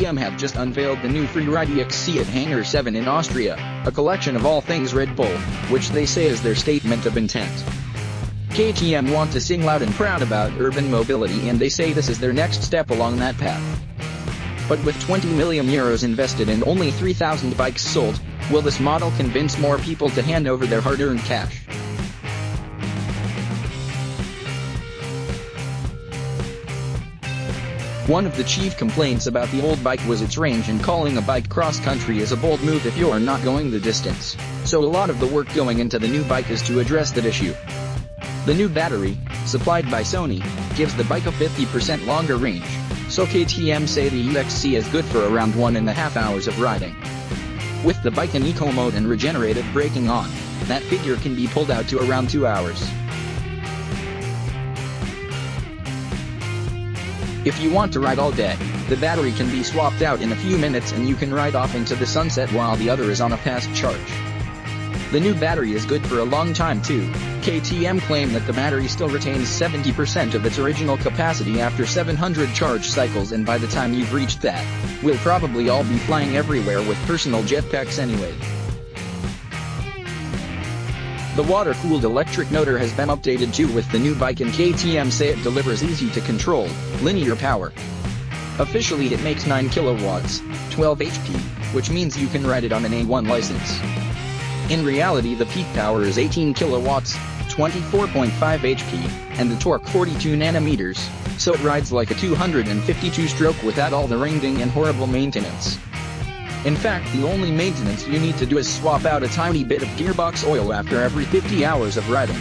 KTM have just unveiled the new Freeride E-XC at Hangar 7 in Austria, a collection of all things Red Bull, which they say is their statement of intent. KTM want to sing loud and proud about urban mobility, and they say this is their next step along that path. But with 20 million euros invested and only 3,000 bikes sold, will this model convince more people to hand over their hard-earned cash? One of the chief complaints about the old bike was its range, and calling a bike cross-country is a bold move if you're not going the distance. So a lot of the work going into the new bike is to address that issue. The new battery, supplied by Sony, gives the bike a 50% longer range, so KTM say the E-XC is good for around 1.5 hours of riding. With the bike in eco mode and regenerative braking on, that figure can be pulled out to around 2 hours. If you want to ride all day, the battery can be swapped out in a few minutes and you can ride off into the sunset while the other is on a fast charge. The new battery is good for a long time too. KTM claim that the battery still retains 70% of its original capacity after 700 charge cycles, and by the time you've reached that, we'll probably all be flying everywhere with personal jetpacks anyway. The water-cooled electric motor has been updated too with the new bike, and KTM say it delivers easy-to-control, linear power. Officially it makes 9 kilowatts, 12 HP, which means you can ride it on an A1 license. In reality the peak power is 18 kilowatts, 24.5 HP, and the torque 42 nanometers, so it rides like a 252-stroke without all the ring-ding and horrible maintenance. In fact, the only maintenance you need to do is swap out a tiny bit of gearbox oil after every 50 hours of riding.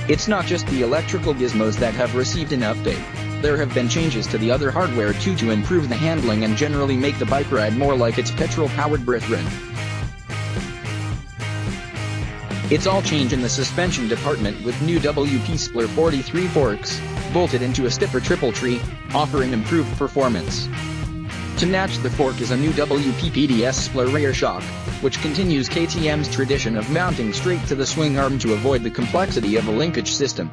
It's not just the electrical gizmos that have received an update. There have been changes to the other hardware too to improve the handling and generally make the bike ride more like its petrol-powered brethren. It's all change in the suspension department with new WP Splir 43 forks, bolted into a stiffer triple tree, offering improved performance. To match the fork is a new WP PDS Splir rear shock, which continues KTM's tradition of mounting straight to the swing arm to avoid the complexity of a linkage system.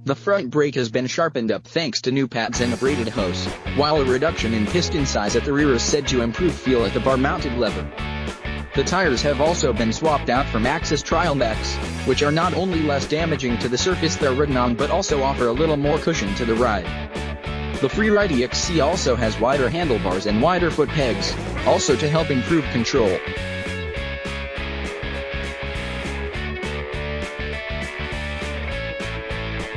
The front brake has been sharpened up thanks to new pads and a braided hose, while a reduction in piston size at the rear is said to improve feel at the bar-mounted lever. The tires have also been swapped out from Axis Trial Max, which are not only less damaging to the surface they're ridden on but also offer a little more cushion to the ride. The Freeride E-XC also has wider handlebars and wider foot pegs, also to help improve control.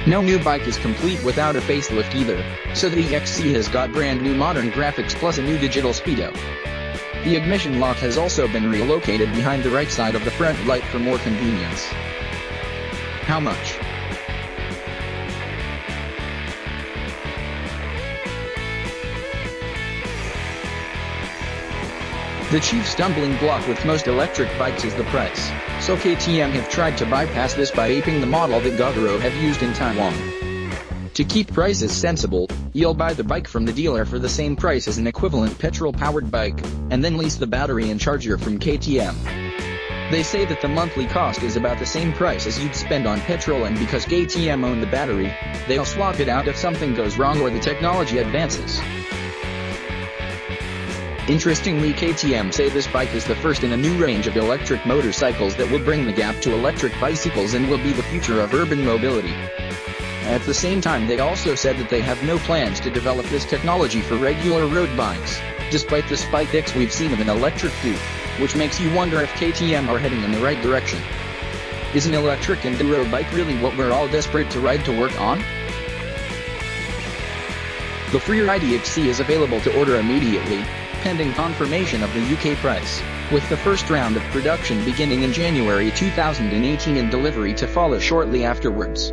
No new bike is complete without a facelift either, so the E-XC has got brand new modern graphics plus a new digital speedo. The ignition lock has also been relocated behind the right side of the front light for more convenience. How much? The chief stumbling block with most electric bikes is the price, so KTM have tried to bypass this by aping the model that Gogoro have used in Taiwan. To keep prices sensible, you'll buy the bike from the dealer for the same price as an equivalent petrol-powered bike, and then lease the battery and charger from KTM. They say that the monthly cost is about the same price as you'd spend on petrol, and because KTM own the battery, they'll swap it out if something goes wrong or the technology advances. Interestingly, KTM say this bike is the first in a new range of electric motorcycles that will bring the gap to electric bicycles and will be the future of urban mobility. At the same time, they also said that they have no plans to develop this technology for regular road bikes, despite the spikes we've seen of an electric coupe, which makes you wonder if KTM are heading in the right direction. Is an electric enduro bike really what we're all desperate to ride to work on? The Freeride E-XC is available to order immediately, pending confirmation of the UK price, with the first round of production beginning in January 2018 and delivery to follow shortly afterwards.